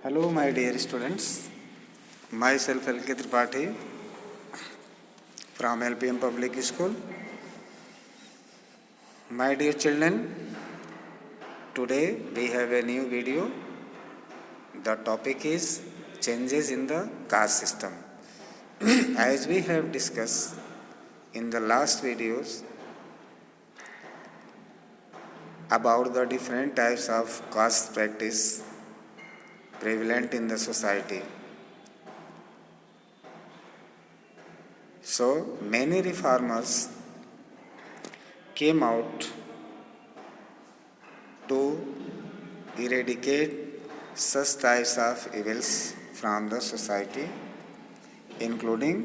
Hello, my dear students. Myself L.K. Tripathi from LPM Public School. My dear children, today we have a new video. The topic is changes in the caste system. As we have discussed in the last videos about the different types of caste practice prevalent in the society. So many reformers came out to eradicate such types of evils from the society, including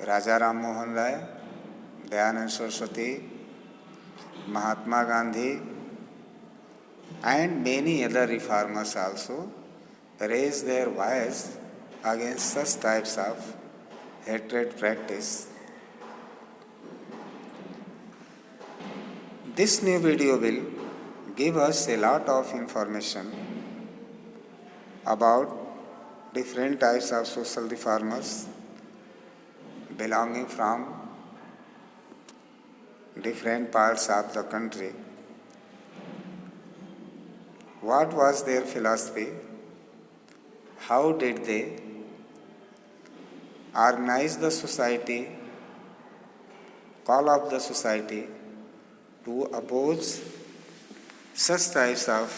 Raja Ram Mohan Rai, Dayanand Saraswati, Mahatma Gandhi, and many other reformers also raised their voice against such types of hatred practice. This new video will give us a lot of information about different types of social reformers belonging from different parts of the country. What was their philosophy? How did they organize the society, call up the society to oppose such types of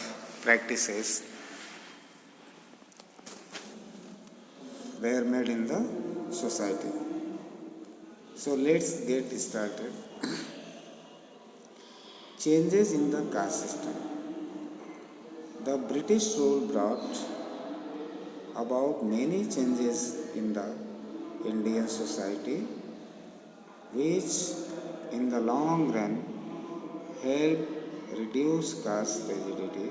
practices were made in the society. So let's get started. Changes in the caste system. The British rule brought about many changes in the Indian society, which in the long run helped reduce caste rigidity.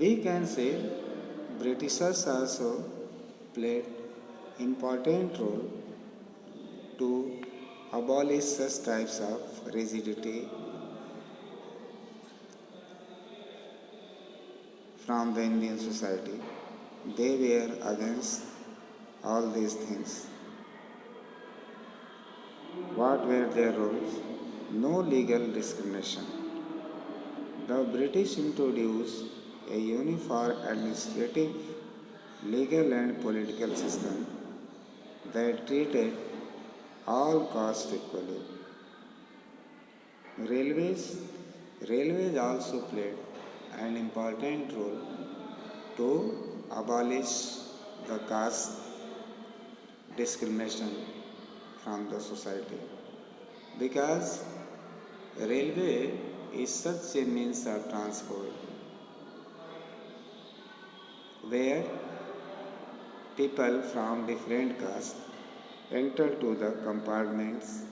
We can say Britishers also played important role to abolish such types of rigidity from the Indian society. They were against all these things. What were their roles? No legal discrimination. The British introduced a uniform administrative, legal and political system that treated all castes equally. Railways also played an important role to abolish the caste discrimination from the society, because railway is such a means of transport where people from different castes enter to the compartments,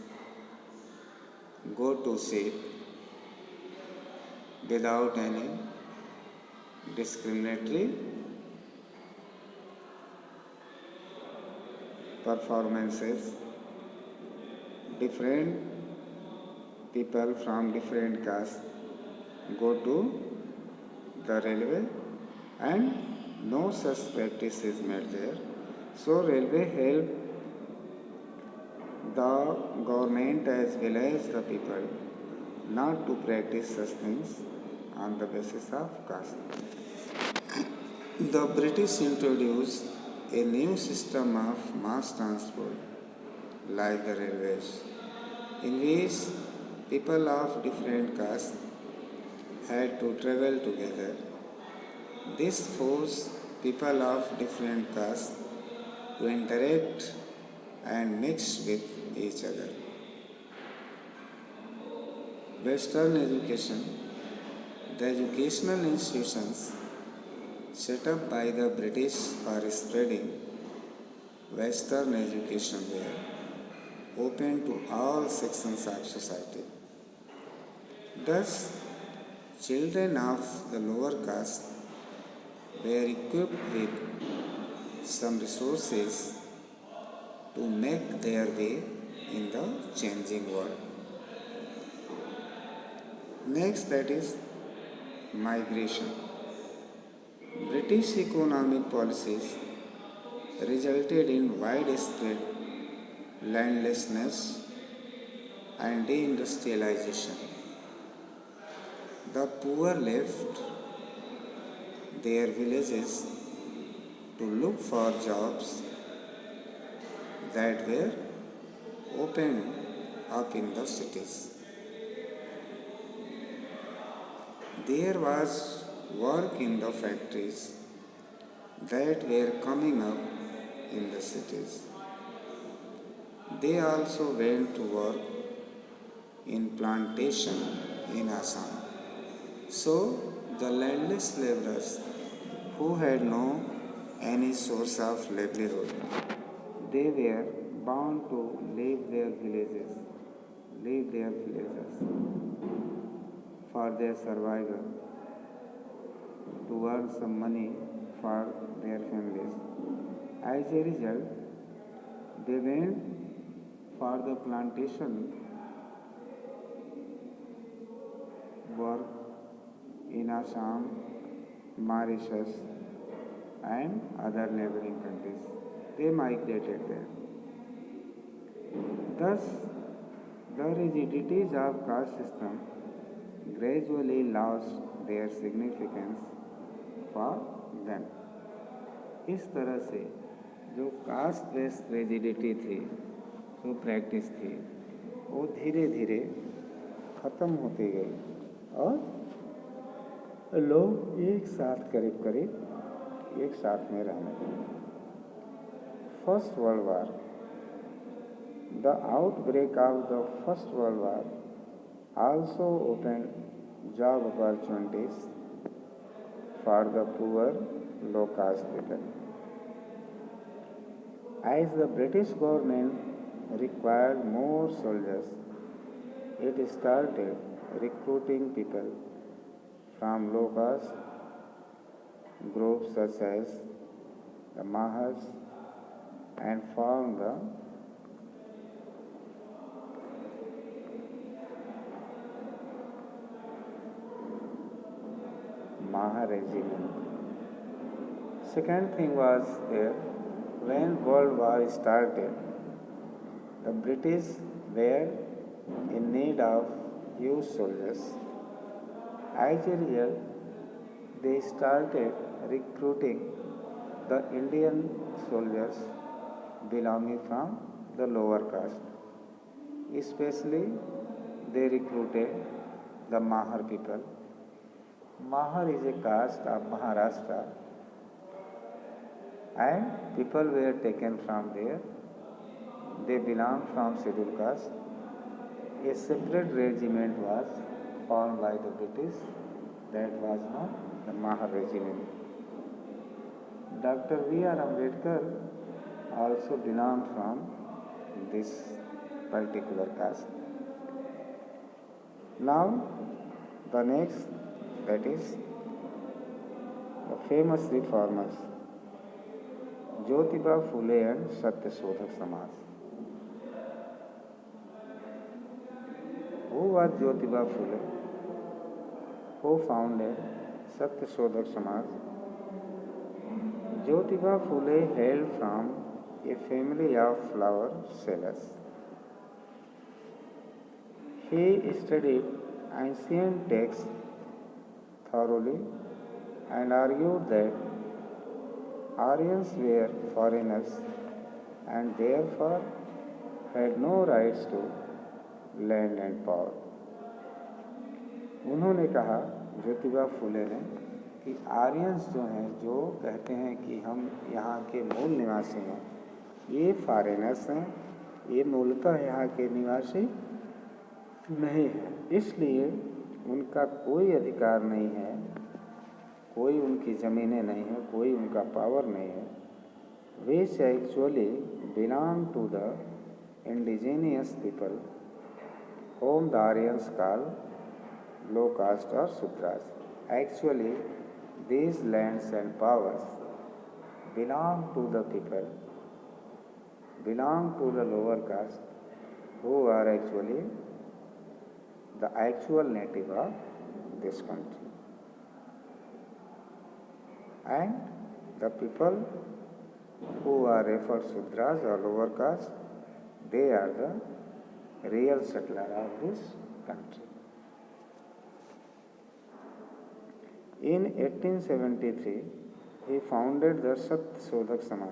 go to seat without any discriminatory performances. Different people from different castes go to the railway and no such practice is made there. So railway helped the government as well as the people not to practice such things on the basis of caste. The British introduced a new system of mass transport like the railways, in which people of different castes had to travel together. This forced people of different castes to interact and mix with each other. Western education. The educational institutions set up by the British for spreading Western education were open to all sections of society. Thus, children of the lower caste were equipped with some resources to make their way in the changing world. Next, that is Migration. British economic policies resulted in widespread landlessness and deindustrialization. The poor left their villages to look for jobs that were opened up in the cities. There was work in the factories that were coming up in the cities. They also went to work in plantation in Assam. So the landless laborers who had no any source of livelihood, they were bound to leave their villages for their survival to earn some money for their families. As a result, they went for the plantation work in Assam, Mauritius, and other neighboring countries. They migrated there. Thus, the rigidities of caste system gradually lost their significance for them. इस तरह से जो caste based rigidity थी, जो practice थी, वो धीरे धीरे ख़त्म होती गई और लोग एक साथ करीब करीब एक साथ में रहने लगे. First world war. The outbreak of the First World War also opened job opportunities for the poor low-caste people. As the British government required more soldiers, it started recruiting people from low-caste groups such as the Mahars and formed the Maha regiment. Second thing was there, when World War started, the British were in need of huge soldiers. As a result, they started recruiting the Indian soldiers belonging from the lower caste. Especially, they recruited the Mahar people. Mahar is a caste of Maharashtra, and people were taken from there. They belonged from scheduled caste. A separate regiment was formed by the British, that was known the Mahar regiment. Dr. V.R. Ambedkar also belonged from this particular caste. Now, the next, that is the famous reformers, Jyotiba Phule and Satyashodhak Samaj. Who was Jyotiba Phule? Who founded Satyashodhak Samaj? Jyotiba Phule hailed from a family of flower sellers. He studied ancient texts thoroughly and argued that Aryans were foreigners and therefore had no rights to land and power. उन्होंने कहा, ज्योतिबा फुले ने, कि Aryans जो हैं, जो कहते हैं कि हम यहाँ के मूल निवासी हैं, ये फॉरेनर्स हैं, ये मूलतः यहाँ के निवासी नहीं है, इसलिए उनका कोई अधिकार नहीं है, कोई उनकी ज़मीनें नहीं है, कोई उनका पावर नहीं है. Which actually belong to the indigenous people whom the Aryans call low caste or Sudras. Actually, these lands and powers belong to the people, belong to the lower caste, who are actually the actual native of this country. And the people who are referred Sudras or lower caste, they are the real settler of this country. In 1873, he founded the Sat Sodhak Samaj,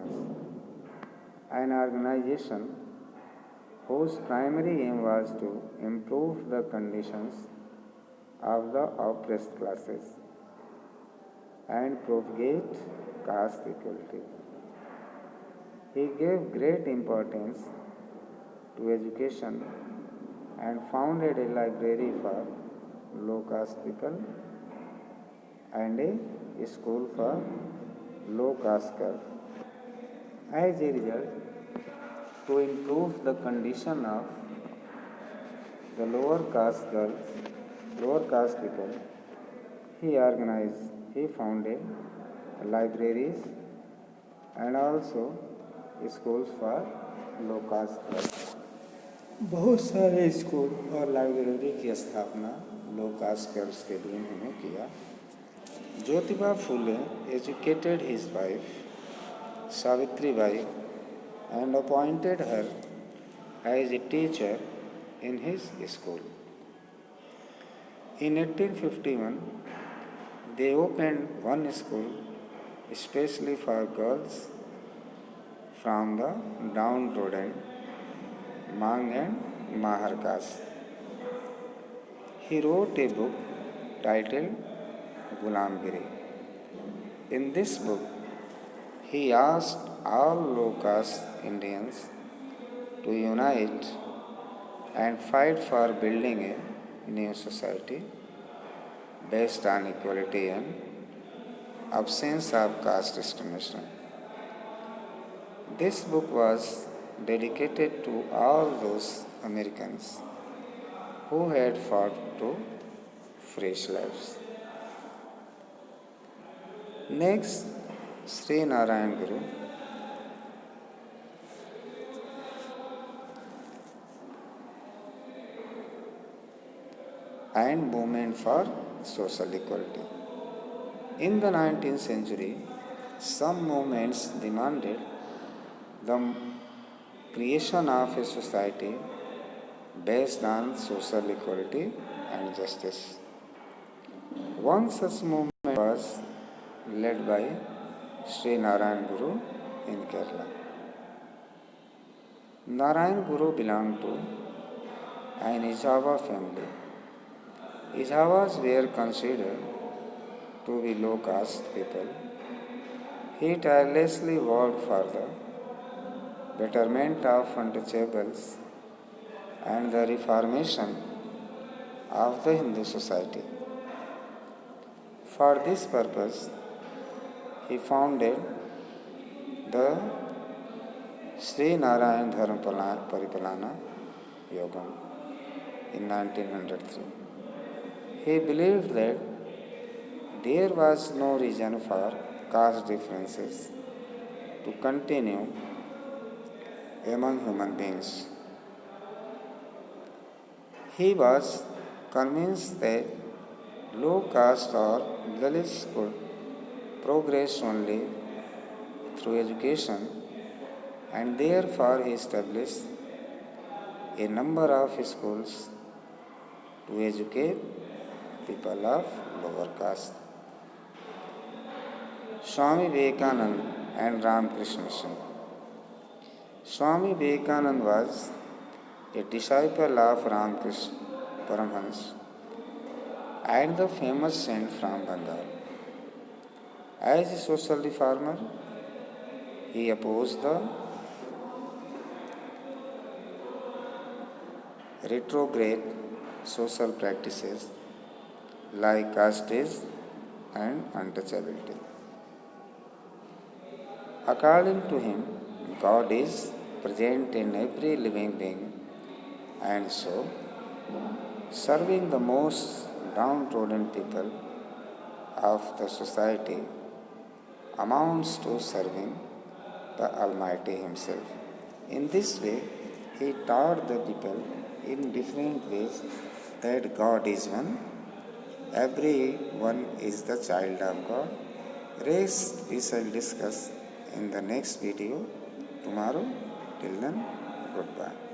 an organization whose primary aim was to improve the conditions of the oppressed classes and propagate caste equality. He gave great importance to education and founded a library for low caste people and a school for low caste girls. As a result, to improve the condition of the lower caste people, he founded libraries and also schools for low caste girls. बहुत सारे school और library की स्थापना लो cast girls के लिए उन्होंने किया. Jyotiba Phule educated his wife Savitri Bai and appointed her as a teacher in his school. In 1851, they opened one school especially for girls from the downtrodden Mang and Mahar caste. He wrote a book titled Gulambiri. In this book, he asked all low caste Indians to unite and fight for building a new society based on equality and absence of caste discrimination. This book was dedicated to all those Americans who had fought to free slaves. Next, Sri Narayan Guru and movement for social equality. In the 19th century, some movements demanded the creation of a society based on social equality and justice. One such movement was led by Sri Narayan Guru in Kerala. Narayan Guru belonged to an Ijava family. Ijavas were considered to be low caste people. He tirelessly worked for the betterment of untouchables and the reformation of the Hindu society. For this purpose, he founded the Sri Narayan Dharma Paripalana Yogam in 1903. He believed that there was no reason for caste differences to continue among human beings. He was convinced that low caste or Dalits could progress only through education, and therefore he established a number of schools to educate people of lower caste. Swami Vivekananda and Ramakrishna Mission. Swami Vivekananda was a disciple of Ramakrishna Paramhans and the famous saint from Bengal. As a social reformer, he opposed the retrograde social practices like casteism and untouchability. According to him, God is present in every living being, and so serving the most downtrodden people of the society amounts to serving the Almighty Himself. In this way, he taught the people in different ways that God is one, everyone is the child of God, Rest we shall discuss in the next video tomorrow. Till then, goodbye.